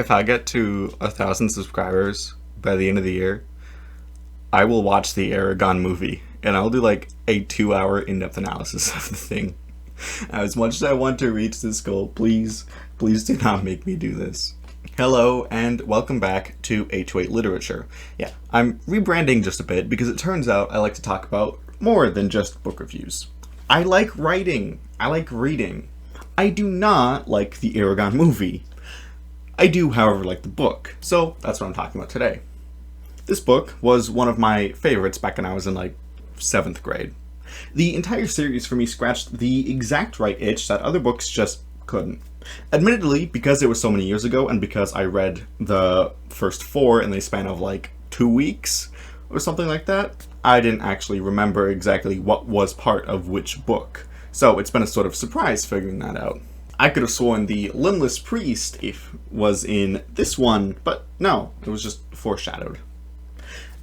If I get to 1,000 subscribers by the end of the year, I will watch the Eragon movie and I'll do like a 2-hour in-depth analysis of the thing. As much as I want to reach this goal, please do not make me do this. Hello and welcome back to H8 Literature. Yeah, I'm rebranding just a bit because it turns out I like to talk about more than just book reviews. I like writing. I like reading. I do not like the Eragon movie. I do, however, like the book. So that's what I'm talking about today. This book was one of my favorites back when I was in like 7th grade. The entire series for me scratched the exact right itch that other books just couldn't. Admittedly, because it was so many years ago and because I read the first 4 in the span of like 2 weeks or something like that, I didn't actually remember exactly what was part of which book. So it's been a sort of surprise figuring that out. I could have sworn the limbless priest was in this one, but no, it was just foreshadowed.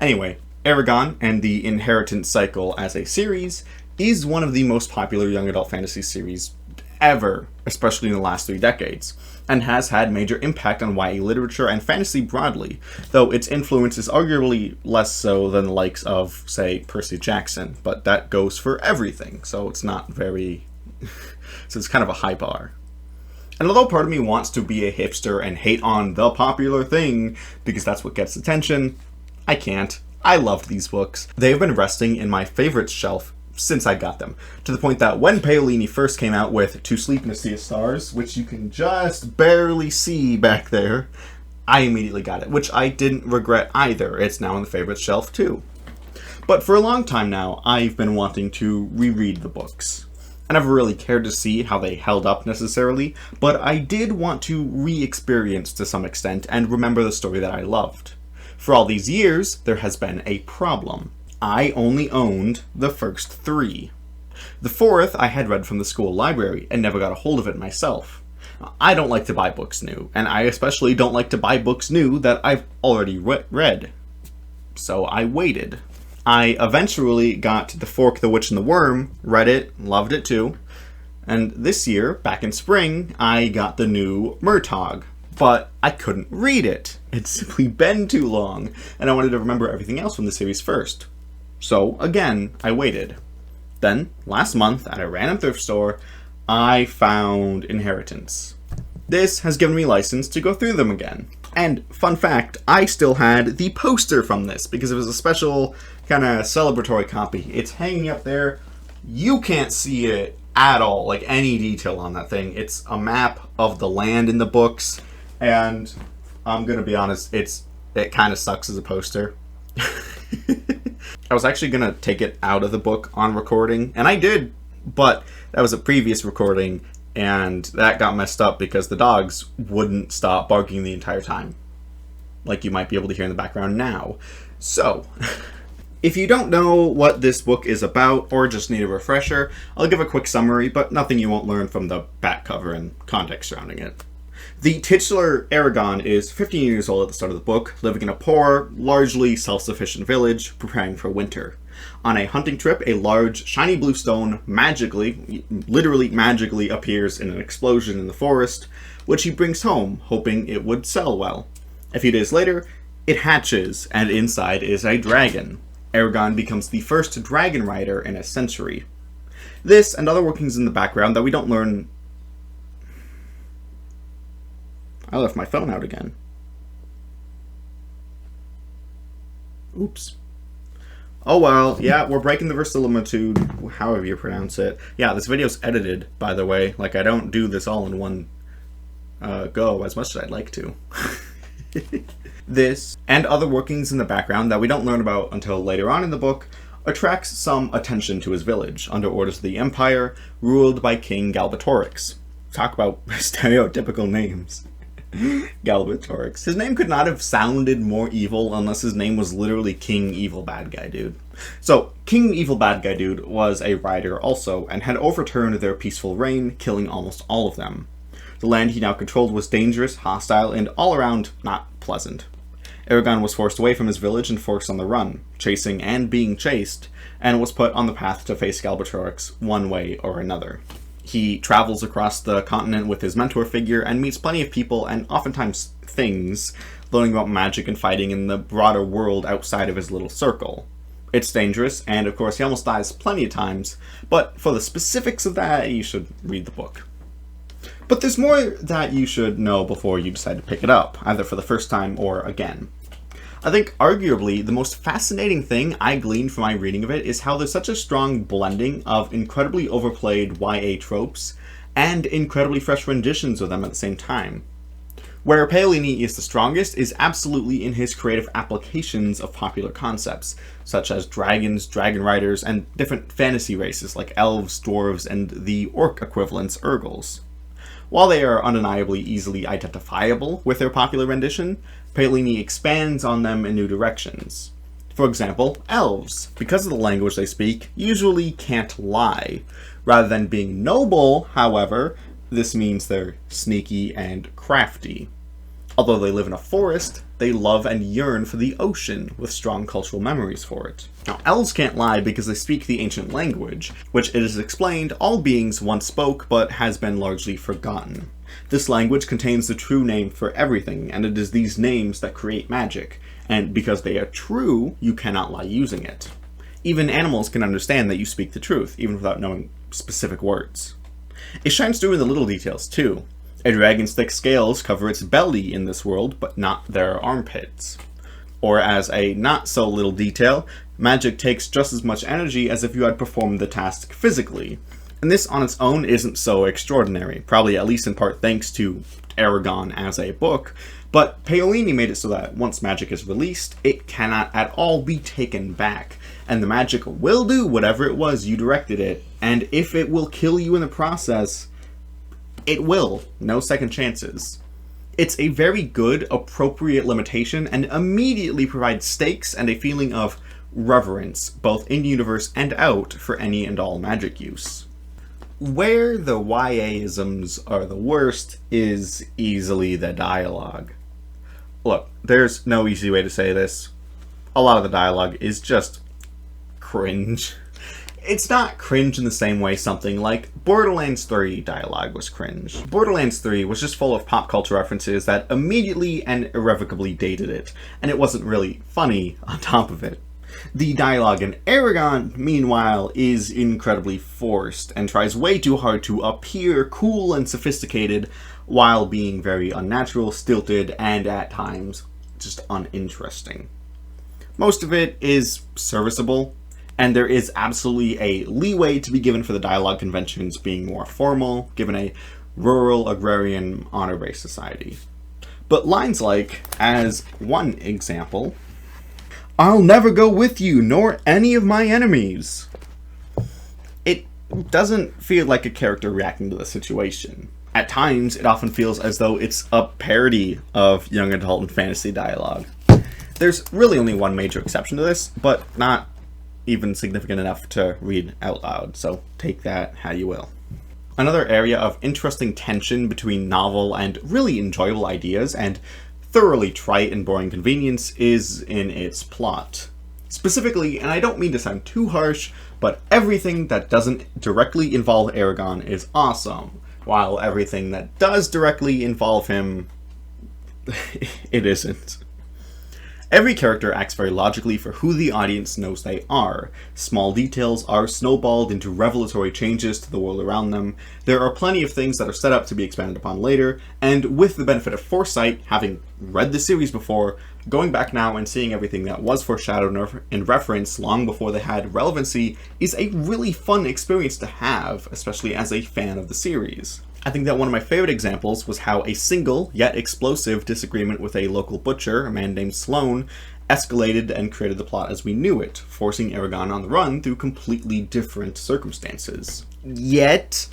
Anyway, Eragon and the Inheritance Cycle as a series is one of the most popular young adult fantasy series ever, especially in the last 3 decades, and has had major impact on YA literature and fantasy broadly, though its influence is arguably less so than the likes of, say, Percy Jackson, but that goes for everything, so it's not very... so it's kind of a high bar. And although part of me wants to be a hipster and hate on the popular thing, because that's what gets attention, I can't. I loved these books. They've been resting in my favorites shelf since I got them, to the point that when Paolini first came out with To Sleep in a Sea of Stars, which you can just barely see back there, I immediately got it, which I didn't regret either. It's now on the favorites shelf too. But for a long time now, I've been wanting to reread the books. I never really cared to see how they held up necessarily, but I did want to re-experience to some extent and remember the story that I loved. For all these years, there has been a problem. I only owned the first 3. The 4th I had read from the school library and never got a hold of it myself. I don't like to buy books new, and I especially don't like to buy books new that I've already read. So I waited. I eventually got The Fork, the Witch, and the Worm, read it, loved it too, and this year, back in spring, I got the new Murtagh, but I couldn't read it. It's simply been too long, and I wanted to remember everything else from the series first. So, again, I waited. Then, last month, at a random thrift store, I found Inheritance. This has given me license to go through them again. And, fun fact, I still had the poster from this, because it was a special kind of celebratory copy. It's hanging up there. You can't see it at all, like any detail on that thing. It's a map of the land in the books, and I'm gonna be honest, it kind of sucks as a poster. I was actually gonna take it out of the book on recording, and I did, but that was a previous recording, and that got messed up because the dogs wouldn't stop barking the entire time, like you might be able to hear in the background now. So, if you don't know what this book is about, or just need a refresher, I'll give a quick summary, but nothing you won't learn from the back cover and context surrounding it. The titular Eragon is 15 years old at the start of the book, living in a poor, largely self-sufficient village, preparing for winter. On a hunting trip, a large, shiny blue stone literally magically appears in an explosion in the forest, which he brings home, hoping it would sell well. A few days later, it hatches, and inside is a dragon. Eragon becomes the first dragon rider in a century. This and other workings in the background that we don't learn... I left my phone out again. Oops. Oh well, yeah, we're breaking the verisimilitude, however you pronounce it. Yeah, this video's edited, by the way. Like, I don't do this all in one go, as much as I'd like to. This, and other workings in the background that we don't learn about until later on in the book, attracts some attention to his village, under orders of the Empire, ruled by King Galbatorix. Talk about stereotypical names. Galbatorix. His name could not have sounded more evil unless his name was literally King Evil Bad Guy Dude. So, King Evil Bad Guy Dude was a rider also, and had overturned their peaceful reign, killing almost all of them. The land he now controlled was dangerous, hostile, and all around not pleasant. Eragon was forced away from his village and forced on the run, chasing and being chased, and was put on the path to face Galbatorix one way or another. He travels across the continent with his mentor figure and meets plenty of people and oftentimes things, learning about magic and fighting in the broader world outside of his little circle. It's dangerous, and of course he almost dies plenty of times, but for the specifics of that, you should read the book. But there's more that you should know before you decide to pick it up, either for the first time or again. I think arguably the most fascinating thing I gleaned from my reading of it is how there's such a strong blending of incredibly overplayed YA tropes and incredibly fresh renditions of them at the same time. Where Paolini is the strongest is absolutely in his creative applications of popular concepts, such as dragons, dragon riders, and different fantasy races like elves, dwarves, and the orc equivalents Urgles. While they are undeniably easily identifiable with their popular rendition, Paolini expands on them in new directions. For example, elves, because of the language they speak, usually can't lie. Rather than being noble, however, this means they're sneaky and crafty. Although they live in a forest, they love and yearn for the ocean, with strong cultural memories for it. Now, elves can't lie because they speak the ancient language, which it is explained all beings once spoke but has been largely forgotten. This language contains the true name for everything, and it is these names that create magic, and because they are true, you cannot lie using it. Even animals can understand that you speak the truth, even without knowing specific words. It shines through in the little details, too. A dragon's thick scales cover its belly in this world, but not their armpits. Or as a not-so-little detail, magic takes just as much energy as if you had performed the task physically. And this on its own isn't so extraordinary, probably at least in part thanks to Eragon as a book, but Paolini made it so that once magic is released, it cannot at all be taken back, and the magic will do whatever it was you directed it, and if it will kill you in the process, it will. No second chances. It's a very good, appropriate limitation and immediately provides stakes and a feeling of reverence, both in-universe and out, for any and all magic use. Where the YA-isms are the worst is easily the dialogue. Look, there's no easy way to say this. A lot of the dialogue is just cringe. It's not cringe in the same way something like Borderlands 3 dialogue was cringe. Borderlands 3 was just full of pop culture references that immediately and irrevocably dated it, and it wasn't really funny on top of it. The dialogue in Eragon, meanwhile, is incredibly forced and tries way too hard to appear cool and sophisticated while being very unnatural, stilted, and at times just uninteresting. Most of it is serviceable, and there is absolutely a leeway to be given for the dialogue conventions being more formal, given a rural, agrarian, honor-based society. But lines like, as one example, "I'll never go with you, nor any of my enemies." It doesn't feel like a character reacting to the situation. At times, it often feels as though it's a parody of young adult and fantasy dialogue. There's really only one major exception to this, but not even significant enough to read out loud, so take that how you will. Another area of interesting tension between novel and really enjoyable ideas and thoroughly trite and boring convenience is in its plot. Specifically, and I don't mean to sound too harsh, but everything that doesn't directly involve Eragon is awesome, while everything that does directly involve him, it isn't. Every character acts very logically for who the audience knows they are. Small details are snowballed into revelatory changes to the world around them. There are plenty of things that are set up to be expanded upon later, and with the benefit of foresight, having read the series before, going back now and seeing everything that was foreshadowed and referenced long before they had relevancy is a really fun experience to have, especially as a fan of the series. I think that one of my favorite examples was how a single, yet explosive, disagreement with a local butcher, a man named Sloane, escalated and created the plot as we knew it, forcing Eragon on the run through completely different circumstances. Yet,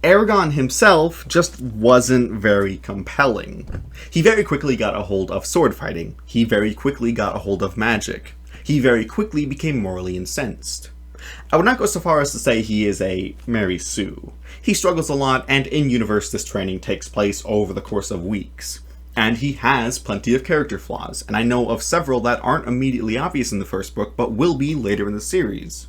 Eragon himself just wasn't very compelling. He very quickly got a hold of sword fighting. He very quickly got a hold of magic. He very quickly became morally incensed. I would not go so far as to say he is a Mary Sue. He struggles a lot, and in-universe this training takes place over the course of weeks. And he has plenty of character flaws, and I know of several that aren't immediately obvious in the first book, but will be later in the series.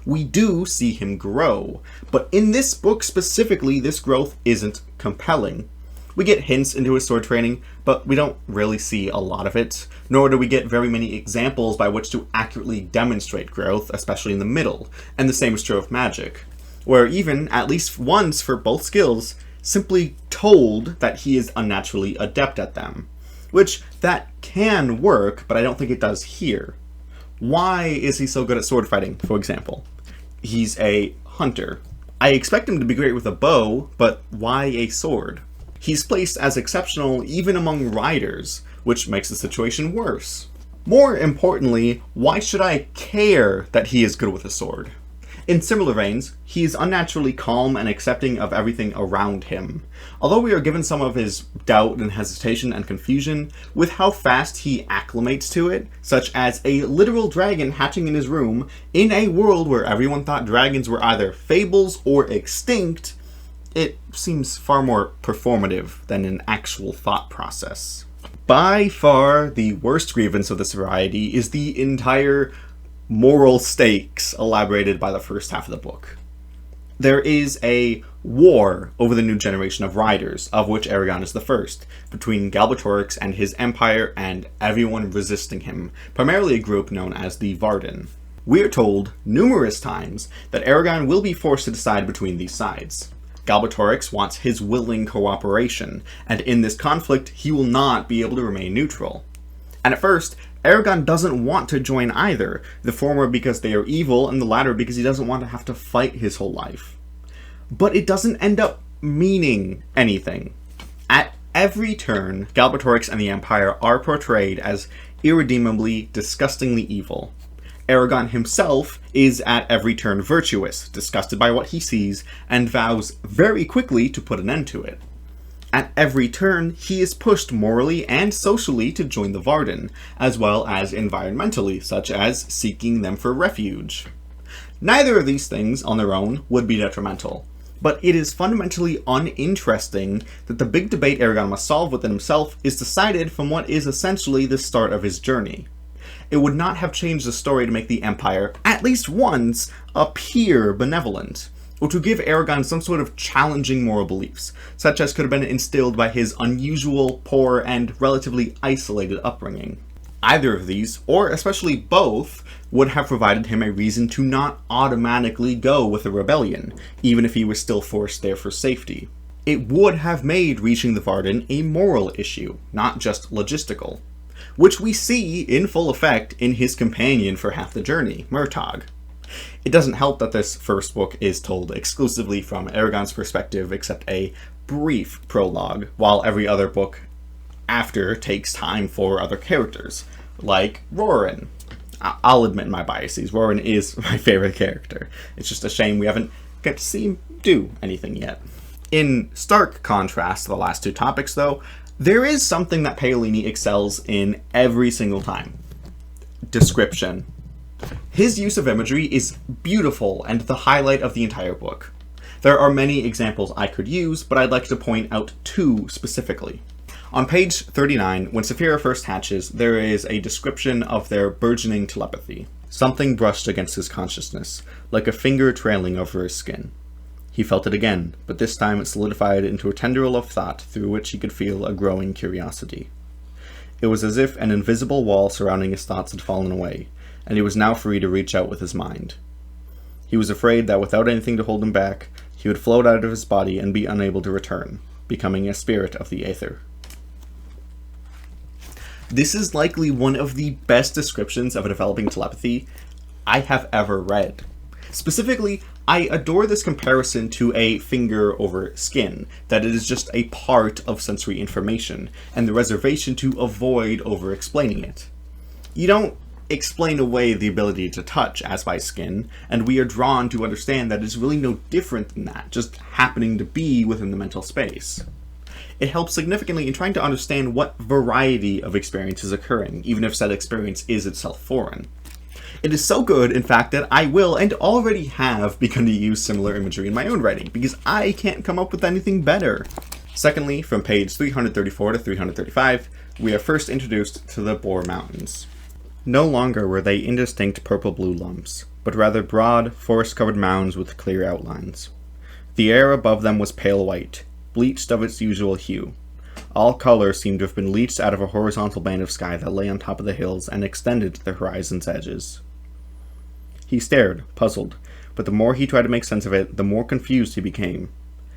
We do see him grow, but in this book specifically, this growth isn't compelling. We get hints into his sword training, but we don't really see a lot of it, nor do we get very many examples by which to accurately demonstrate growth, especially in the middle, and the same is true of magic, where even, at least once for both skills, simply told that he is unnaturally adept at them. Which, that can work, but I don't think it does here. Why is he so good at sword fighting, for example? He's a hunter. I expect him to be great with a bow, but why a sword? He's placed as exceptional even among riders, which makes the situation worse. More importantly, why should I care that he is good with a sword? In similar veins, he is unnaturally calm and accepting of everything around him. Although we are given some of his doubt and hesitation and confusion with how fast he acclimates to it, such as a literal dragon hatching in his room, in a world where everyone thought dragons were either fables or extinct, it seems far more performative than an actual thought process. By far, the worst grievance of this variety is the entire moral stakes elaborated by the first half of the book. There is a war over the new generation of riders, of which Eragon is the first, between Galbatorix and his empire and everyone resisting him, primarily a group known as the Varden. We are told numerous times that Eragon will be forced to decide between these sides. Galbatorix wants his willing cooperation, and in this conflict he will not be able to remain neutral. And at first, Eragon doesn't want to join either, the former because they are evil, and the latter because he doesn't want to have to fight his whole life. But it doesn't end up meaning anything. At every turn, Galbatorix and the Empire are portrayed as irredeemably, disgustingly evil. Eragon himself is at every turn virtuous, disgusted by what he sees, and vows very quickly to put an end to it. At every turn, he is pushed morally and socially to join the Varden, as well as environmentally, such as seeking them for refuge. Neither of these things, on their own, would be detrimental, but it is fundamentally uninteresting that the big debate Eragon must solve within himself is decided from what is essentially the start of his journey. It would not have changed the story to make the Empire, at least once, appear benevolent, or to give Eragon some sort of challenging moral beliefs, such as could have been instilled by his unusual, poor, and relatively isolated upbringing. Either of these, or especially both, would have provided him a reason to not automatically go with a rebellion, even if he was still forced there for safety. It would have made reaching the Varden a moral issue, not just logistical, which we see in full effect in his companion for half the journey, Murtagh. It doesn't help that this first book is told exclusively from Eragon's perspective, except a brief prologue, while every other book after takes time for other characters, like Roran. I'll admit my biases. Roran is my favorite character. It's just a shame we haven't got to see him do anything yet. In stark contrast to the last two topics, though, there is something that Paolini excels in every single time. Description. His use of imagery is beautiful and the highlight of the entire book. There are many examples I could use, but I'd like to point out two specifically. On page 39, when Saphira first hatches, there is a description of their burgeoning telepathy. Something brushed against his consciousness, like a finger trailing over his skin. He felt it again, but this time it solidified into a tendril of thought through which he could feel a growing curiosity. It was as if an invisible wall surrounding his thoughts had fallen away, and he was now free to reach out with his mind. He was afraid that without anything to hold him back, he would float out of his body and be unable to return, becoming a spirit of the aether. This is likely one of the best descriptions of a developing telepathy I have ever read. Specifically, I adore this comparison to a finger over skin, that it is just a part of sensory information, and the reservation to avoid over-explaining it. You don't explain away the ability to touch as by skin, and we are drawn to understand that it's really no different than that, just happening to be within the mental space. It helps significantly in trying to understand what variety of experience is occurring, even if said experience is itself foreign. It is so good, in fact, that I will, and already have, begun to use similar imagery in my own writing, because I can't come up with anything better. Secondly, from page 334 to 335, we are first introduced to the Boar Mountains. No longer were they indistinct purple-blue lumps. but rather broad, forest-covered mounds with clear outlines. The air above them was pale white, bleached of its usual hue. All color seemed to have been leached out of a horizontal band of sky that lay on top of the hills and extended to the horizon's edges. He stared, puzzled, but the more he tried to make sense of it, the more confused he became.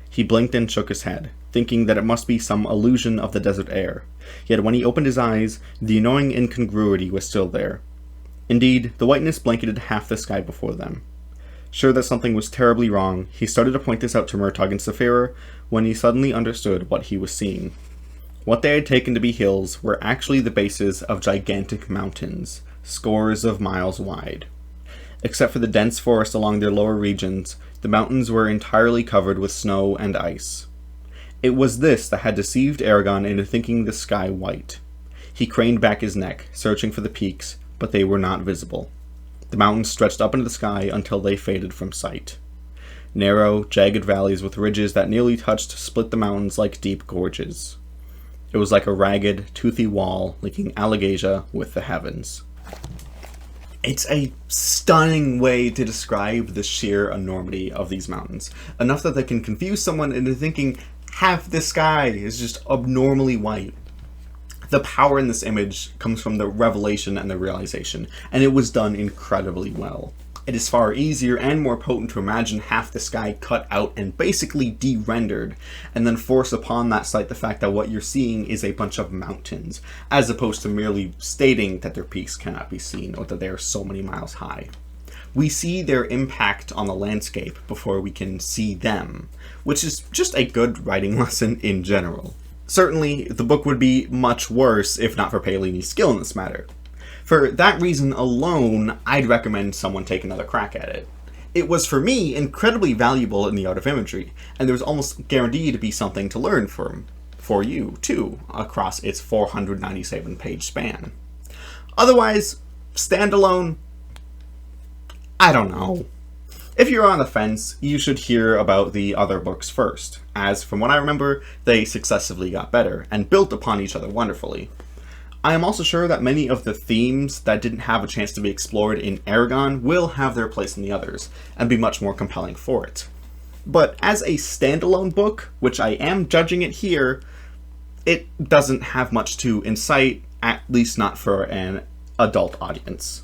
He blinked and shook his head, thinking that it must be some illusion of the desert air. Yet when he opened his eyes, the annoying incongruity was still there. Indeed, the whiteness blanketed half the sky before them. Sure that something was terribly wrong, he started to point this out to Murtagh and Saphira when he suddenly understood what he was seeing. What they had taken to be hills were actually the bases of gigantic mountains, scores of miles wide. Except for the dense forest along their lower regions, the mountains were entirely covered with snow and ice. It was this that had deceived Eragon into thinking the sky white. He craned back his neck, searching for the peaks, but they were not visible. The mountains stretched up into the sky until they faded from sight. Narrow, jagged valleys with ridges that nearly touched split the mountains like deep gorges. It was like a ragged, toothy wall linking Alagasia with the heavens. It's a stunning way to describe the sheer enormity of these mountains, enough that they can confuse someone into thinking half the sky is just abnormally white. The power in this image comes from the revelation and the realization, and it was done incredibly well. It is far easier and more potent to imagine half the sky cut out and basically de-rendered, and then force upon that sight the fact that what you're seeing is a bunch of mountains, as opposed to merely stating that their peaks cannot be seen or that they are so many miles high. We see their impact on the landscape before we can see them, which is just a good writing lesson in general. Certainly, the book would be much worse if not for Paolini's skill in this matter. For that reason alone, I'd recommend someone take another crack at it. It was, for me, incredibly valuable in the art of imagery, and there was almost guaranteed to be something to learn for you, too, across its 497-page span. Otherwise, standalone, I don't know. If you're on the fence, you should hear about the other books first, as from what I remember, they successively got better, and built upon each other wonderfully. I am also sure that many of the themes that didn't have a chance to be explored in Eragon will have their place in the others, and be much more compelling for it. But as a standalone book, which I am judging it here, it doesn't have much to incite, at least not for an adult audience.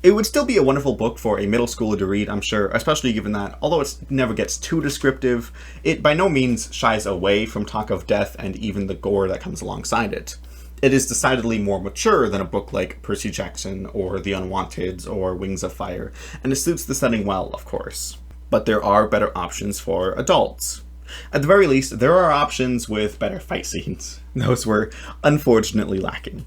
It would still be a wonderful book for a middle schooler to read, I'm sure, especially given that, although it never gets too descriptive, it by no means shies away from talk of death and even the gore that comes alongside it. It is decidedly more mature than a book like Percy Jackson or The Unwanteds or Wings of Fire, and it suits the setting well, of course. But there are better options for adults. At the very least, there are options with better fight scenes. Those were unfortunately lacking.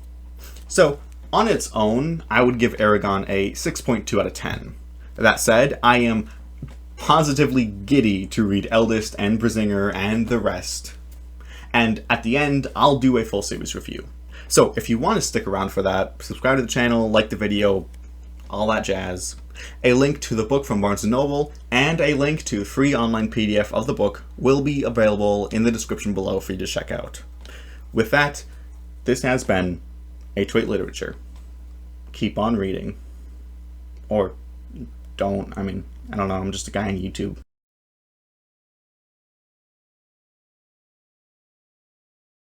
So, on its own, I would give Eragon a 6.2 out of 10. That said, I am positively giddy to read Eldest and Brazinger and the rest. And at the end, I'll do a full series review. So if you want to stick around for that, subscribe to the channel, like the video, all that jazz. A link to the book from Barnes & Noble and a link to the free online PDF of the book will be available in the description below for you to check out. With that, this has been H-Weight Literature. Keep on reading. Or don't, I don't know, I'm just a guy on YouTube.